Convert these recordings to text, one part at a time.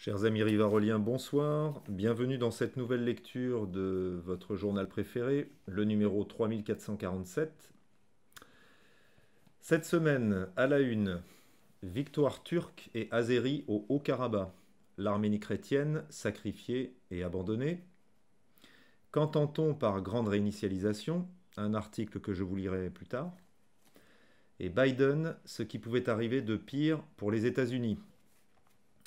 Chers amis rivaroliens, bonsoir. Bienvenue dans cette nouvelle lecture de votre journal préféré, le numéro 3447. Cette semaine, à la une, victoire turque et azérie au Haut-Karabakh. L'Arménie chrétienne sacrifiée et abandonnée. Qu'entend-on par grande réinitialisation? Un article que je vous lirai plus tard. Et Biden, ce qui pouvait arriver de pire pour les États-Unis.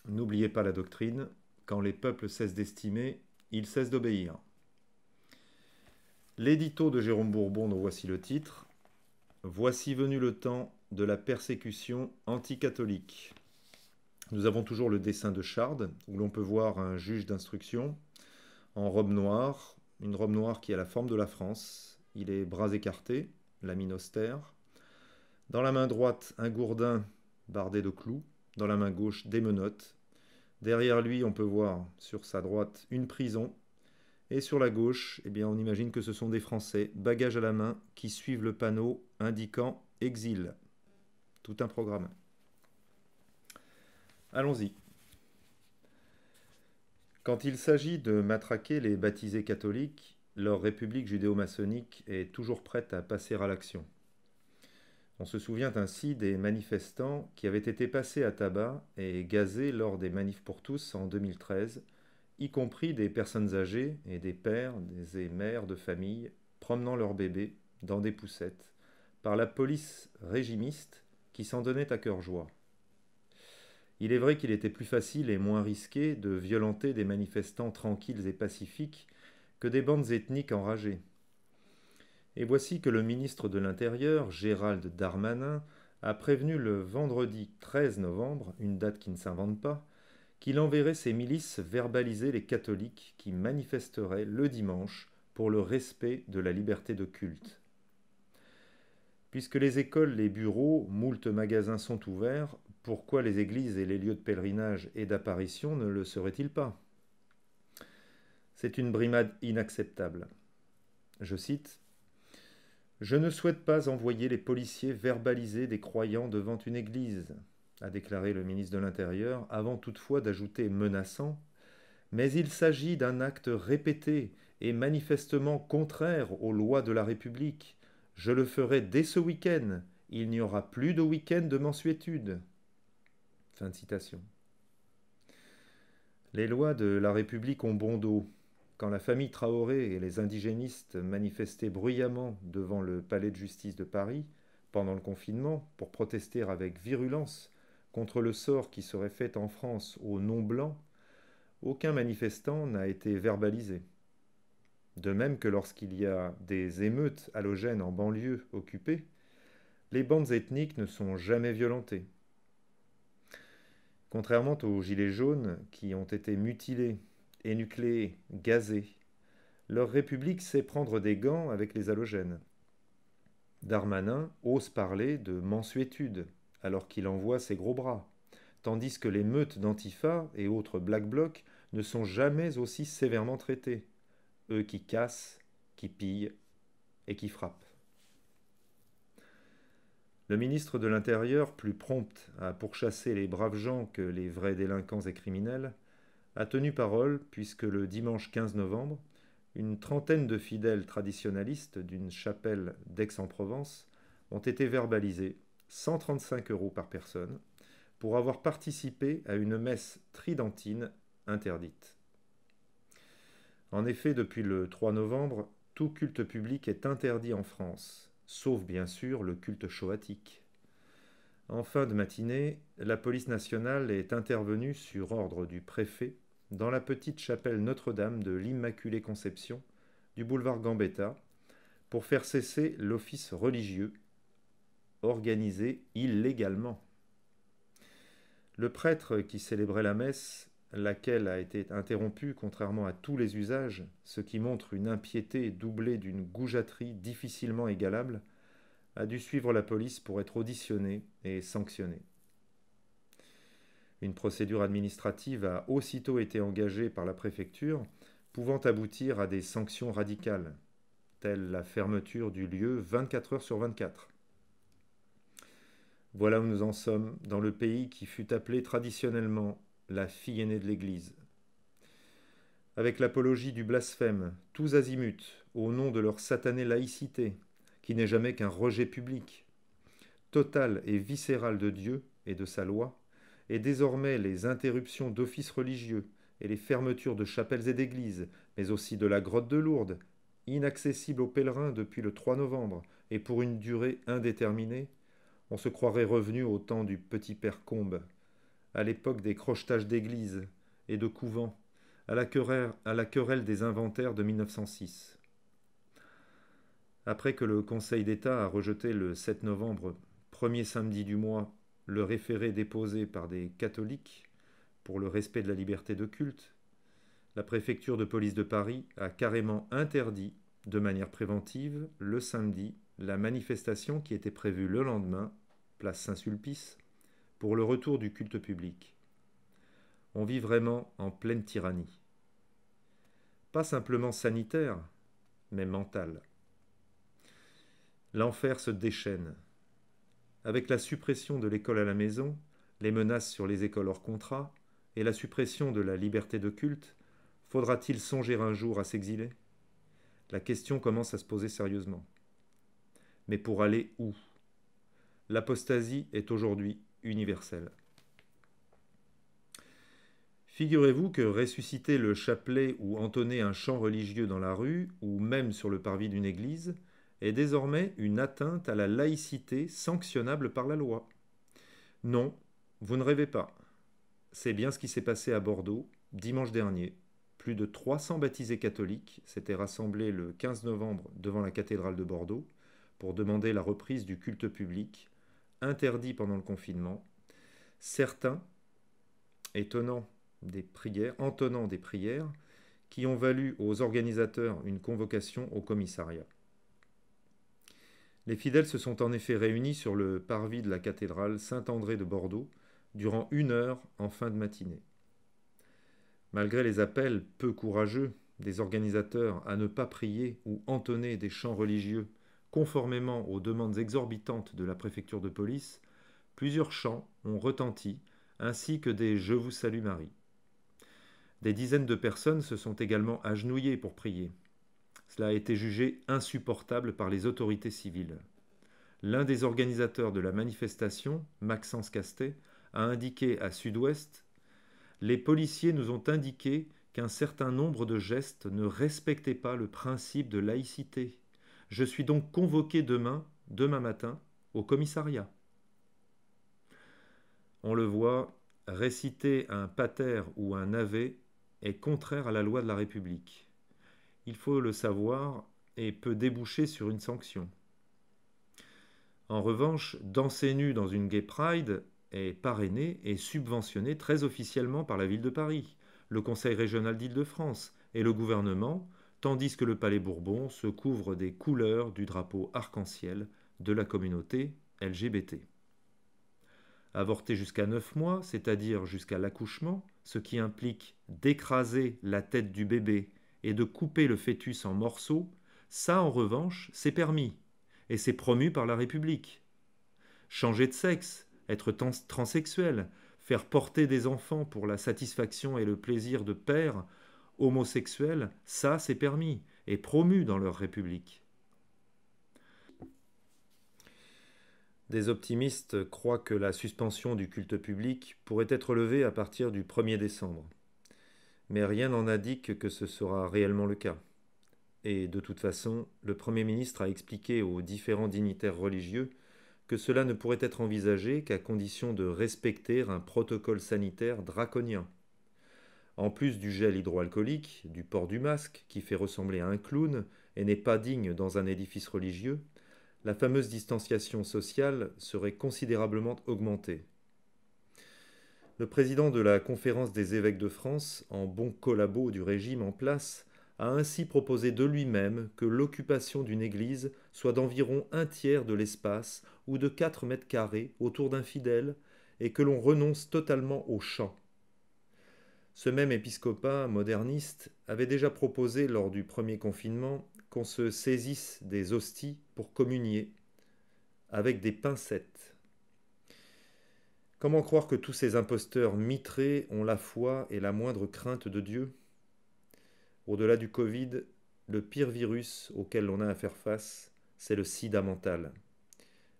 N'oubliez pas la doctrine, quand les peuples cessent d'estimer, ils cessent d'obéir. L'édito de Jérôme Bourbon, dont voici le titre. Voici venu le temps de la persécution anticatholique. Nous avons toujours le dessin de Chard, où l'on peut voir un juge d'instruction en robe noire, une robe noire qui a la forme de la France. Il est bras écartés, la mine austère. Dans la main droite, un gourdin bardé de clous. Dans la main gauche, des menottes. Derrière lui, on peut voir sur sa droite une prison. Et sur la gauche, eh bien, on imagine que ce sont des Français, bagages à la main, qui suivent le panneau indiquant exil. Tout un programme. Allons-y. Quand il s'agit de matraquer les baptisés catholiques, leur république judéo-maçonnique est toujours prête à passer à l'action. On se souvient ainsi des manifestants qui avaient été passés à tabac et gazés lors des manifs pour tous en 2013, y compris des personnes âgées et des pères et mères de famille promenant leurs bébés dans des poussettes par la police régimiste qui s'en donnait à cœur joie. Il est vrai qu'il était plus facile et moins risqué de violenter des manifestants tranquilles et pacifiques que des bandes ethniques enragées. Et voici que le ministre de l'Intérieur, Gérald Darmanin, a prévenu le vendredi 13 novembre, une date qui ne s'invente pas, qu'il enverrait ses milices verbaliser les catholiques qui manifesteraient le dimanche pour le respect de la liberté de culte. Puisque les écoles, les bureaux, moult magasins sont ouverts, pourquoi les églises et les lieux de pèlerinage et d'apparition ne le seraient-ils pas? C'est une brimade inacceptable. Je cite: « Je ne souhaite pas envoyer les policiers verbaliser des croyants devant une église », a déclaré le ministre de l'Intérieur, avant toutefois d'ajouter menaçant, « mais il s'agit d'un acte répété et manifestement contraire aux lois de la République. Je le ferai dès ce week-end. Il n'y aura plus de week-end de mansuétude. » Fin de citation. Les lois de la République ont bon dos. Quand la famille Traoré et les indigénistes manifestaient bruyamment devant le palais de justice de Paris, pendant le confinement, pour protester avec virulence contre le sort qui serait fait en France aux non-blancs, aucun manifestant n'a été verbalisé. De même que lorsqu'il y a des émeutes halogènes en banlieue occupée, les bandes ethniques ne sont jamais violentées. Contrairement aux gilets jaunes qui ont été mutilés, énucléés, gazés, leur république sait prendre des gants avec les halogènes. Darmanin ose parler de mansuétude alors qu'il envoie ses gros bras, tandis que les meutes d'Antifa et autres Black Blocs ne sont jamais aussi sévèrement traitées, eux qui cassent, qui pillent et qui frappent. Le ministre de l'Intérieur, plus prompt à pourchasser les braves gens que les vrais délinquants et criminels, a tenu parole puisque le dimanche 15 novembre, une trentaine de fidèles traditionalistes d'une chapelle d'Aix-en-Provence ont été verbalisés, 135 € par personne, pour avoir participé à une messe tridentine interdite. En effet, depuis le 3 novembre, tout culte public est interdit en France, sauf bien sûr le culte shoatique. En fin de matinée, la police nationale est intervenue sur ordre du préfet dans la petite chapelle Notre-Dame de l'Immaculée Conception du boulevard Gambetta pour faire cesser l'office religieux organisé illégalement. Le prêtre qui célébrait la messe, laquelle a été interrompue contrairement à tous les usages, ce qui montre une impiété doublée d'une goujaterie difficilement égalable, a dû suivre la police pour être auditionné et sanctionné. Une procédure administrative a aussitôt été engagée par la préfecture, pouvant aboutir à des sanctions radicales, telles la fermeture du lieu 24 heures sur 24. Voilà où nous en sommes, dans le pays qui fut appelé traditionnellement la fille aînée de l'Église. Avec l'apologie du blasphème, tous azimuts, au nom de leur satanée laïcité, qui n'est jamais qu'un rejet public, total et viscéral de Dieu et de sa loi, et désormais les interruptions d'offices religieux et les fermetures de chapelles et d'églises, mais aussi de la grotte de Lourdes, inaccessible aux pèlerins depuis le 3 novembre et pour une durée indéterminée, on se croirait revenu au temps du petit père Combe, à l'époque des crocetages d'églises et de couvents, à la querelle des inventaires de 1906. Après que le Conseil d'État a rejeté le 7 novembre, premier samedi du mois, le référé déposé par des catholiques pour le respect de la liberté de culte, la préfecture de police de Paris a carrément interdit, de manière préventive, le samedi, la manifestation qui était prévue le lendemain, place Saint-Sulpice, pour le retour du culte public. On vit vraiment en pleine tyrannie. Pas simplement sanitaire, mais mentale. L'enfer se déchaîne. Avec la suppression de l'école à la maison, les menaces sur les écoles hors contrat et la suppression de la liberté de culte, faudra-t-il songer un jour à s'exiler? La question commence à se poser sérieusement. Mais pour aller où? L'apostasie est aujourd'hui universelle. Figurez-vous que ressusciter le chapelet ou entonner un chant religieux dans la rue, ou même sur le parvis d'une église, est désormais une atteinte à la laïcité sanctionnable par la loi. Non, vous ne rêvez pas. C'est bien ce qui s'est passé à Bordeaux, dimanche dernier. Plus de 300 baptisés catholiques s'étaient rassemblés le 15 novembre devant la cathédrale de Bordeaux pour demander la reprise du culte public, interdit pendant le confinement. Certains, entonnant des prières qui ont valu aux organisateurs une convocation au commissariat. Les fidèles se sont en effet réunis sur le parvis de la cathédrale Saint-André de Bordeaux durant 1 heure en fin de matinée. Malgré les appels peu courageux des organisateurs à ne pas prier ou entonner des chants religieux conformément aux demandes exorbitantes de la préfecture de police, plusieurs chants ont retenti, ainsi que des « Je vous salue Marie ». Des dizaines de personnes se sont également agenouillées pour prier. Cela a été jugé insupportable par les autorités civiles. L'un des organisateurs de la manifestation, Maxence Castet, a indiqué à Sud-Ouest « Les policiers nous ont indiqué qu'un certain nombre de gestes ne respectaient pas le principe de laïcité. Je suis donc convoqué demain matin, au commissariat. » On le voit, réciter un pater ou un ave est contraire à la loi de la République. Il faut le savoir et peut déboucher sur une sanction. En revanche, danser nu dans une gay pride est parrainé et subventionné très officiellement par la ville de Paris, le Conseil régional d'Île-de-France et le gouvernement, tandis que le Palais Bourbon se couvre des couleurs du drapeau arc-en-ciel de la communauté LGBT. Avorter jusqu'à 9 mois, c'est-à-dire jusqu'à l'accouchement, ce qui implique d'écraser la tête du bébé et de couper le fœtus en morceaux, ça en revanche, c'est permis, et c'est promu par la République. Changer de sexe, être transsexuel, faire porter des enfants pour la satisfaction et le plaisir de pères homosexuels, ça c'est permis, et promu dans leur République. Des optimistes croient que la suspension du culte public pourrait être levée à partir du 1er décembre. Mais rien n'en indique que ce sera réellement le cas. Et de toute façon, le Premier ministre a expliqué aux différents dignitaires religieux que cela ne pourrait être envisagé qu'à condition de respecter un protocole sanitaire draconien. En plus du gel hydroalcoolique, du port du masque, qui fait ressembler à un clown et n'est pas digne dans un édifice religieux, la fameuse distanciation sociale serait considérablement augmentée. Le président de la Conférence des évêques de France, en bon collabo du régime en place, a ainsi proposé de lui-même que l'occupation d'une église soit d'environ 1/3 de l'espace ou de 4 mètres carrés autour d'un fidèle et que l'on renonce totalement au chant. Ce même épiscopat moderniste avait déjà proposé lors du premier confinement qu'on se saisisse des hosties pour communier avec des pincettes. Comment croire que tous ces imposteurs mitrés ont la foi et la moindre crainte de Dieu? Au-delà du Covid, le pire virus auquel l'on a à faire face, c'est le sida mental.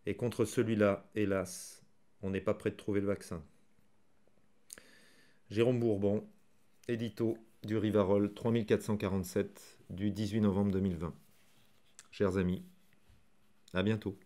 Et contre celui-là, hélas, on n'est pas prêt de trouver le vaccin. Jérôme Bourbon, édito du Rivarol 3447 du 18 novembre 2020. Chers amis, à bientôt.